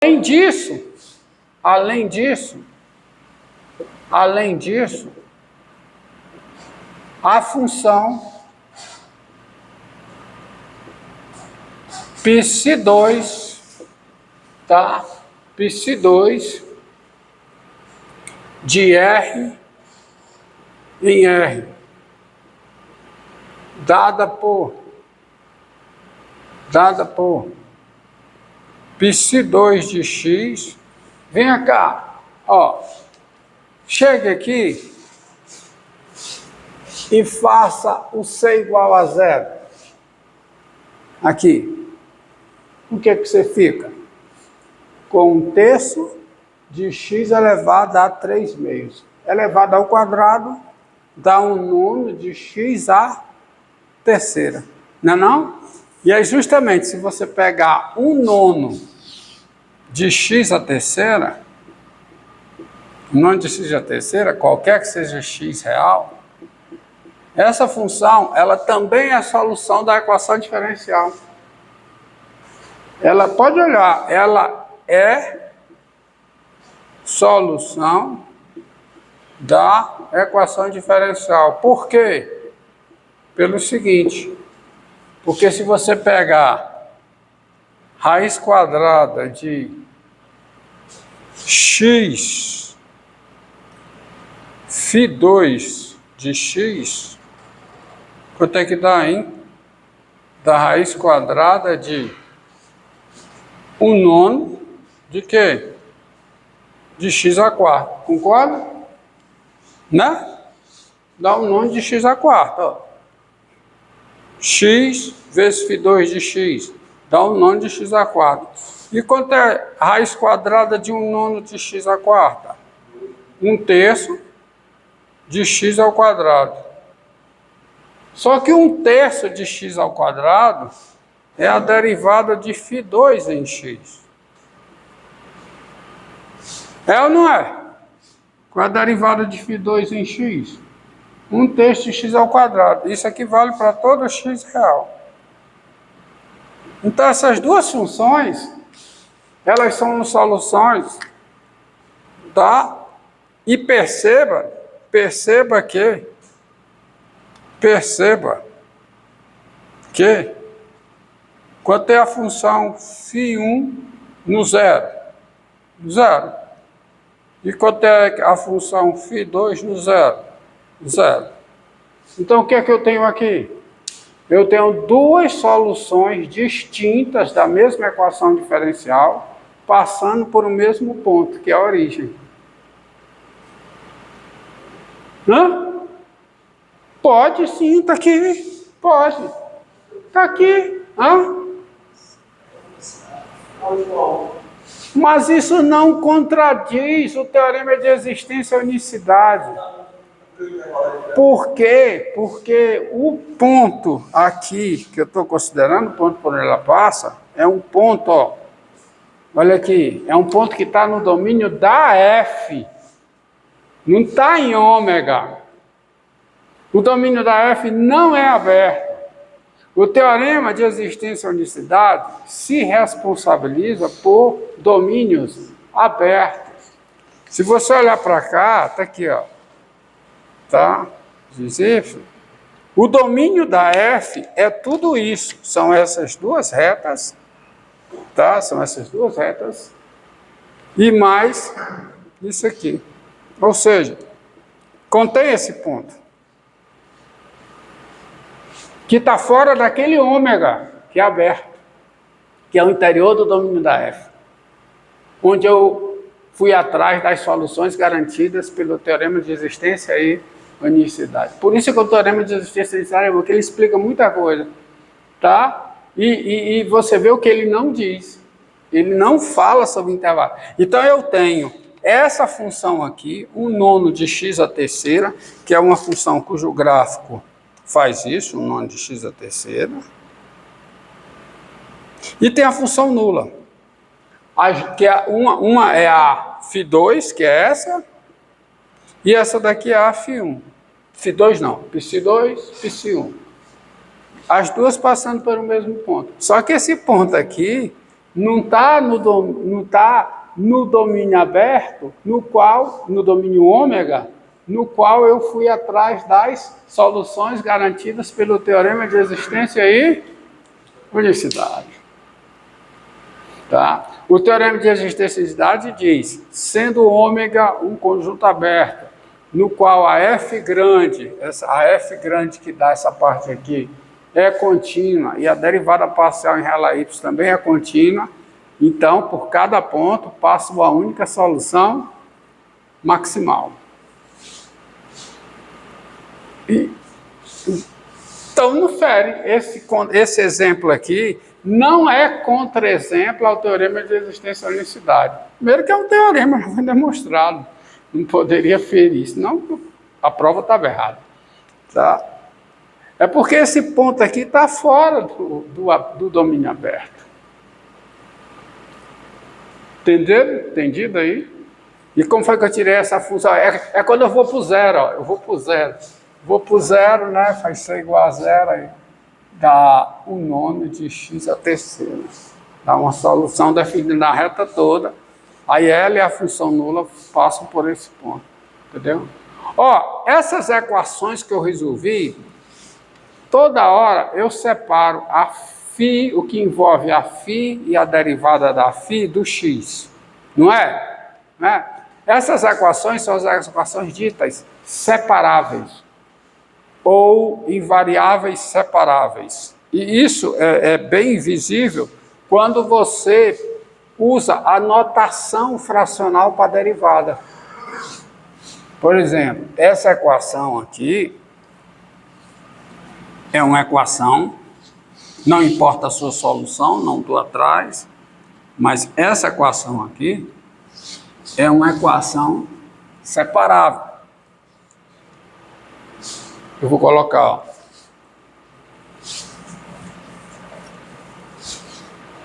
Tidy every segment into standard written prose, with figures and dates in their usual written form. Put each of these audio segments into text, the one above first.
Além disso, a função Psi2, tá? Psi2 de R em R, dada por Psi2 de X. Venha cá, ó, chegue aqui e faça o C igual a 0. Aqui. O que é que você fica? Com 1/3 de x elevado a 3/2. Elevado ao quadrado dá 1/9 de x à terceira. Não é não? E aí justamente se você pegar 1/9 de x à terceira, 1/9 de x à terceira, qualquer que seja x real, essa função, ela também é a solução da equação diferencial. Ela, pode olhar, ela é solução da equação diferencial. Por quê? Pelo seguinte, porque se você pegar raiz quadrada de x φ2 de x, quanto é que dá, hein? Da raiz quadrada de 1/9 de quê? De x à quarta. Concorda? Né? Dá 1/9 de x à quarta. Ó. X vezes φ2 de x dá 1/9 de x à quarta. E quanto é a raiz quadrada de 1/9 de x à quarta? 1/3 de x ao quadrado. Só que 1/3 de x ao quadrado é a derivada de φ2 em x. É ou não é? Qual é a derivada de φ2 em x? 1/3 de x ao quadrado. Isso aqui vale para todo x real. Então essas duas funções, elas são soluções, tá? E perceba que quanto é a função φ1 no zero? Zero. E quanto é a função φ2 no zero? Zero. Então o que é que eu tenho aqui? Eu tenho duas soluções distintas da mesma equação diferencial, passando por o mesmo ponto, que é a origem. Hã? Pode sim, está aqui. Pode. Está aqui. Hã? Mas isso não contradiz o teorema de existência e unicidade. Por quê? Porque o ponto aqui, que eu estou considerando, o ponto por onde ela passa, é um ponto, ó. Olha aqui, é um ponto que está no domínio da F. Não está em ômega. O domínio da F não é aberto. O teorema de existência e unicidade se responsabiliza por domínios abertos. Se você olhar para cá, está aqui, ó. Tá? O domínio da F é tudo isso. São essas duas retas, tá? São essas duas retas e mais isso aqui. Ou seja, contém esse ponto que está fora daquele ômega que é aberto, que é o interior do domínio da F, onde eu fui atrás das soluções garantidas pelo teorema de existência e unicidade. Por isso que o teorema de existência e unicidade, porque ele explica muita coisa, tá? E você vê o que ele não diz. Ele não fala sobre intervalo. Então eu tenho essa função aqui, 1/9 de x à terceira, que é uma função cujo gráfico faz isso, 1/9 de x à terceira. E tem a função nula. Que é uma é a φ2, que é essa, e essa daqui é a φ1. φ2 não, Psi2, Psi1. As duas passando pelo mesmo ponto. Só que esse ponto aqui, Não está no domínio aberto, no domínio ômega, no qual eu fui atrás das soluções garantidas pelo teorema de existência e unicidade. Tá? O teorema de existência e unicidade diz, sendo ômega um conjunto aberto, no qual a F grande que dá essa parte aqui, é contínua, e a derivada parcial em relação a y também é contínua, então, por cada ponto, passo a única solução maximal. Então, não fere. Esse exemplo aqui não é contra-exemplo ao teorema de existência e unicidade. Primeiro que é um teorema, não foi demonstrado. Não poderia ferir, senão a prova estava errada. Tá? É porque esse ponto aqui está fora do domínio aberto. Entenderam? Entendido aí? E como foi que eu tirei essa função? É quando eu vou para o zero, ó. Eu vou para o zero. Vou para o zero, né? Faz ser igual a zero aí. Dá o nome de x a terceira. Dá uma solução definida na reta toda. Aí L e a função nula passam por esse ponto. Entendeu? Ó, essas equações que eu resolvi, toda hora eu separo a φ, o que envolve a φ e a derivada da φ do x. Não é? Né? Essas equações são as equações ditas separáveis ou invariáveis separáveis. E isso é bem visível quando você usa a notação fracional para a derivada. Por exemplo, essa equação aqui é uma equação, não importa a sua solução, não estou atrás, mas essa equação aqui é uma equação separável. Eu vou colocar, ó.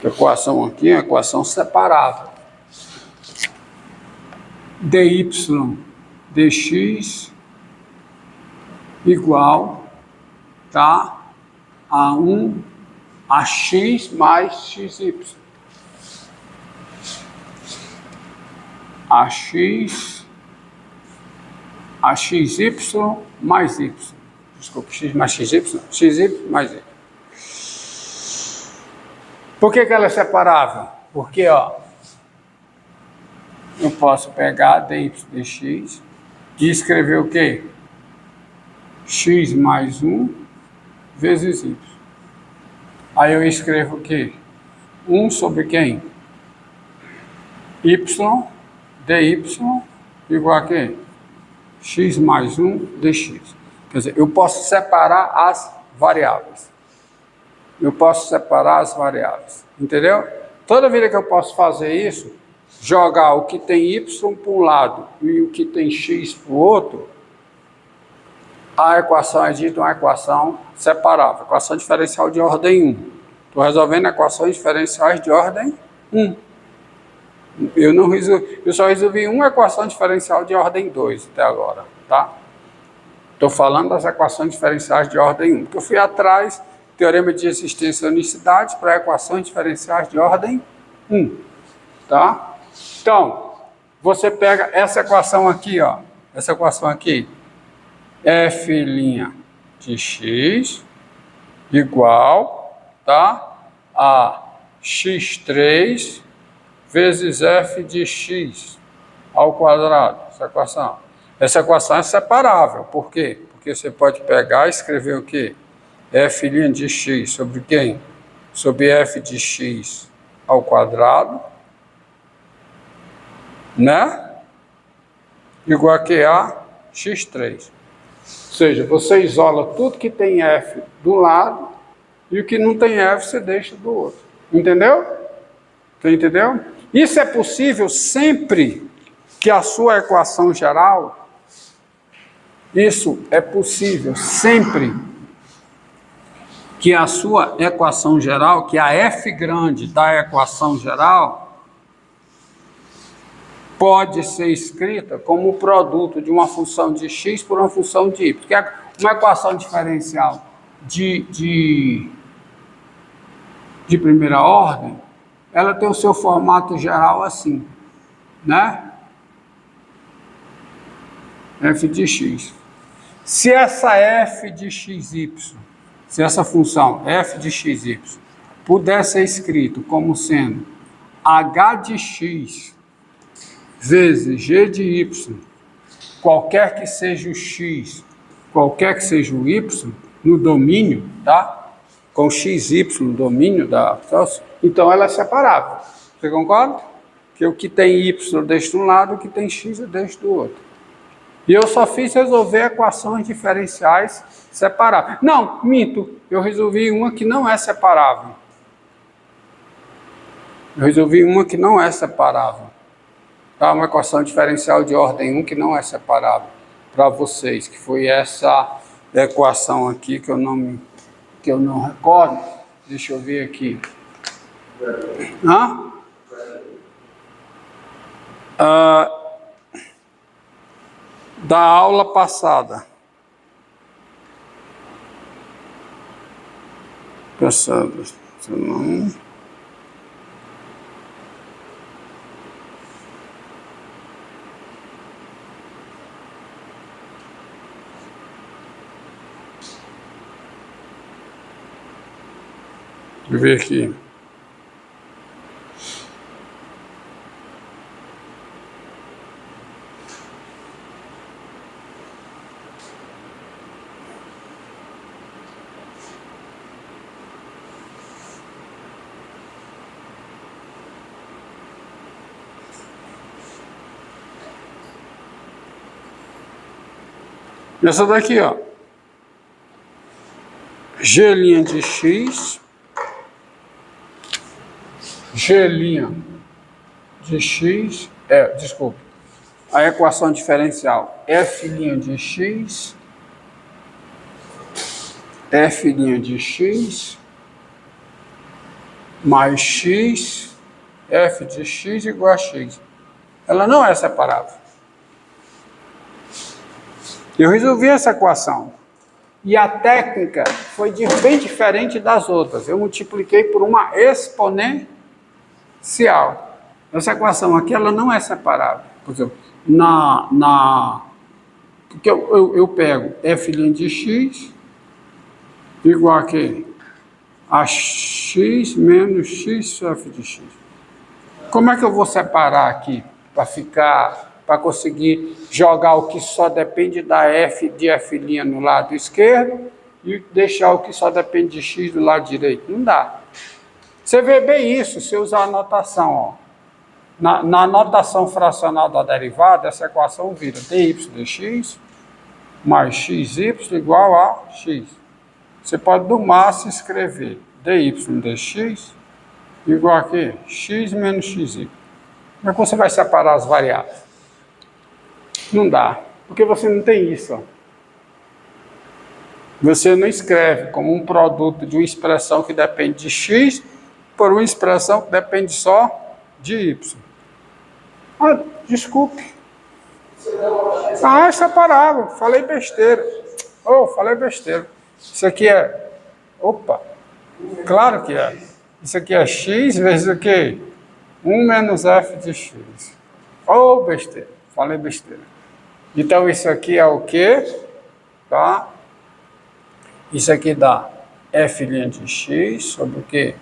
A equação aqui é uma equação separável. dy dx igual, tá, a x mais xy. A xy mais y. Desculpa, x mais xy mais y. Por que ela é separável? Porque, ó, eu posso pegar dy dx e escrever o quê? X mais 1 vezes y. Aí eu escrevo o quê? 1 sobre quem? Y dy igual a quê? X mais 1 dx. Quer dizer, eu posso separar as variáveis. Entendeu? Toda vez que eu posso fazer isso, jogar o que tem y para um lado e o que tem x para o outro, a equação é dita uma equação separável, equação diferencial de ordem 1. Estou resolvendo equações diferenciais de ordem 1. Eu só resolvi uma equação diferencial de ordem 2 até agora, tá? Estou falando das equações diferenciais de ordem 1, porque eu fui atrás teorema de existência e unicidade para equações diferenciais de ordem 1, tá? Então, você pega essa equação aqui, ó, essa equação aqui, f' de x igual, tá, a x3 vezes f de x ao quadrado, essa equação é separável, por quê? Porque você pode pegar e escrever o quê? F' de x sobre quem? Sobre f de x ao quadrado, né? Igual a que a x3. Ou seja, você isola tudo que tem f do lado e o que não tem f você deixa do outro. Entendeu? Você entendeu? Isso é possível sempre que a sua equação geral, isso é possível sempre que a sua equação geral, que a f grande da equação geral, pode ser escrita como o produto de uma função de x por uma função de y. Porque uma equação diferencial de primeira ordem, ela tem o seu formato geral assim, né? F de x. Se essa f de xy, se essa função f de xy puder ser escrito como sendo h de x vezes g de y, qualquer que seja o x, qualquer que seja o y, no domínio, tá? Com xy no domínio da... Então ela é separável. Você concorda? Que o que tem y deste um lado, o que tem x deste do outro. E eu só fiz resolver equações diferenciais separáveis. Não, minto. Eu resolvi uma que não é separável. Eu resolvi uma que não é separável. Tá? Uma equação diferencial de ordem 1 que não é separável. Para vocês, que foi essa equação aqui que eu não recordo. Deixa eu ver aqui. Da aula passada. Passada. Não. Deixa eu ver aqui. Essa daqui, ó. G' de x. G' de x. Desculpa. A equação diferencial. F' de x. F' de x. Mais x. F de x igual a x. Ela não é separável. Eu resolvi essa equação. E a técnica foi bem diferente das outras. Eu multipliquei por uma exponencial. Essa equação aqui, ela não é separável. Por exemplo, porque eu pego f' de x igual a quê? A x menos x f de x. Como é que eu vou separar aqui para conseguir jogar o que só depende da f de f' no lado esquerdo e deixar o que só depende de x do lado direito? Não dá. Você vê bem isso se usar a notação, ó. Na notação fracional da derivada, essa equação vira dy dx mais xy igual a x. Você pode do máximo escrever dy dx igual a quê? X menos xy. Como é que você vai separar as variáveis? Não dá, porque você não tem isso. Ó. Você não escreve como um produto de uma expressão que depende de x por uma expressão que depende só de y. Desculpe. É separável. Falei besteira. Falei besteira. Isso aqui é... Opa! Claro que é. Isso aqui é x vezes o quê? 1 menos f de x. Besteira. Falei besteira. Então, isso aqui é o quê? Tá? Isso aqui dá f' de x sobre o quê?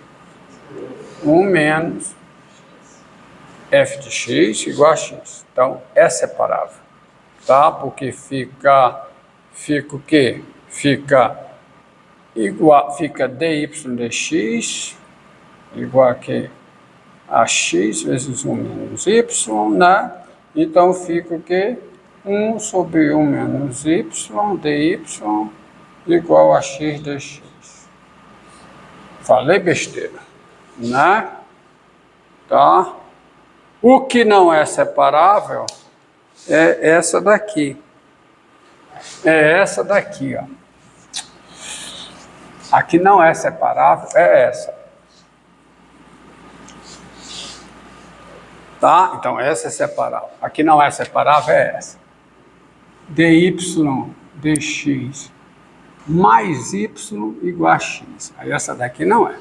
1 menos f de x igual a x. Então, é separável. Tá? Porque fica o quê? Fica dy dx igual a quê? A x vezes 1 menos y, né? Então, fica o quê? 1 sobre 1 menos y dy igual a x dx. Falei besteira, né? Tá? O que não é separável é essa daqui. É essa daqui, ó. A que não é separável é essa. Tá? Então, essa é separável. A que não é separável é essa. dy dx mais y igual a x. Aí essa daqui não é.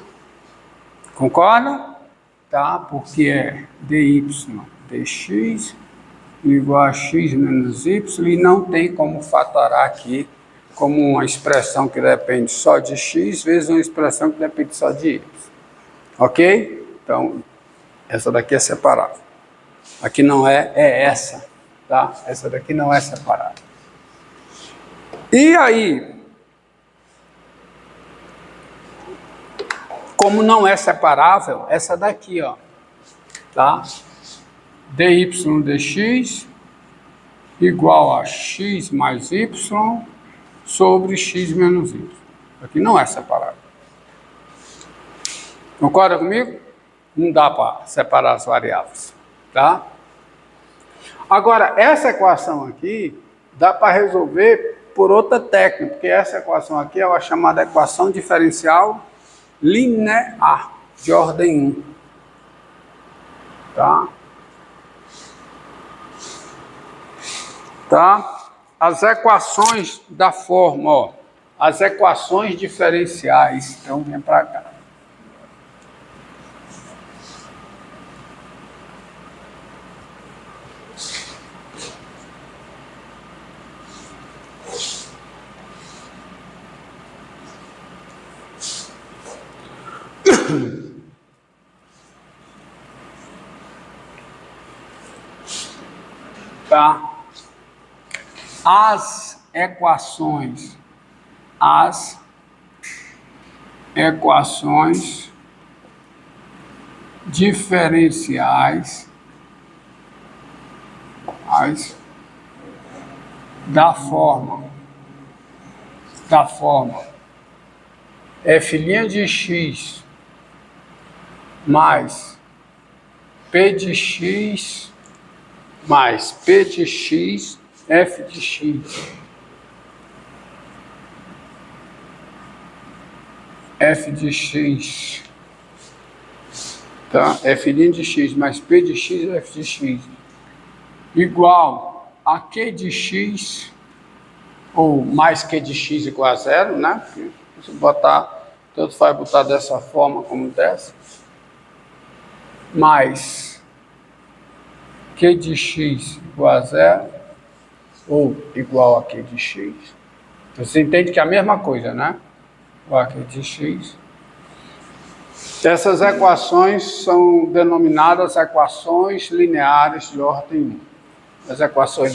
Concorda? tá? Porque é dy dx igual a x menos y, e não tem como fatorar aqui como uma expressão que depende só de x vezes uma expressão que depende só de y. Ok? Então, essa daqui é separável. Aqui não é essa, tá? Essa daqui não é separável. E aí, como não é separável, essa daqui, ó, tá? dy dx igual a x mais y sobre x menos y. Aqui não é separável. Concorda comigo? Não dá para separar as variáveis, tá? Agora, essa equação aqui dá para resolver por outra técnica, porque essa equação aqui é a chamada equação diferencial linear de ordem 1. Tá? Tá? As equações da forma, ó, as equações diferenciais, então vem para cá. Tá? As equações diferenciais da forma f' de x mais p de x mais p de x f de x f de x, tá? f' de x mais p de x f de x igual a q de x, ou mais q de x igual a zero, né? Se botar, tanto faz botar dessa forma como dessa, mais q de x igual a zero, ou igual a q de x. Então, você entende que é a mesma coisa, né? Igual a q de x. Essas equações são denominadas equações lineares de ordem 1. As equações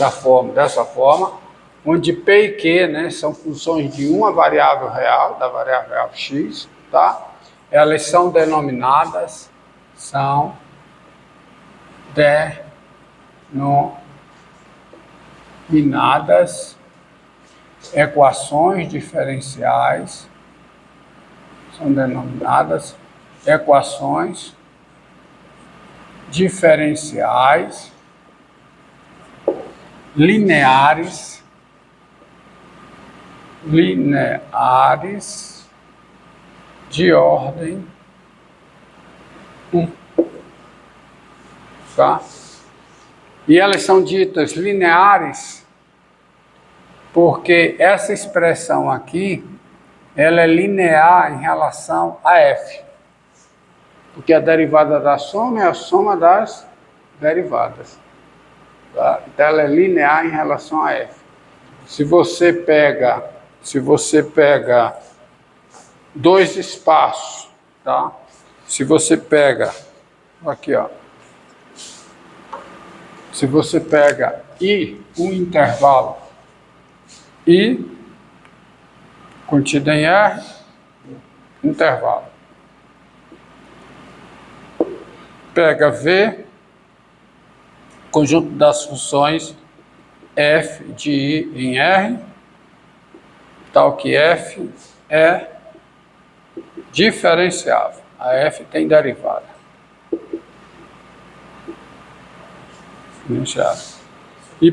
dessa forma, onde P e Q, né, são funções de uma variável real, da variável real x, tá? Elas são denominadas equações diferenciais, são denominadas equações diferenciais lineares de ordem 1. Tá? E elas são ditas lineares porque essa expressão aqui, ela é linear em relação a f. Porque a derivada da soma é a soma das derivadas. Tá? Então ela é linear em relação a f. Se você pega dois espaços, tá? Se você pega aqui, ó. Se você pega I, um intervalo I contido em R, intervalo. Pega V, conjunto das funções f de I em R, tal que f é diferenciável. A f tem derivada. E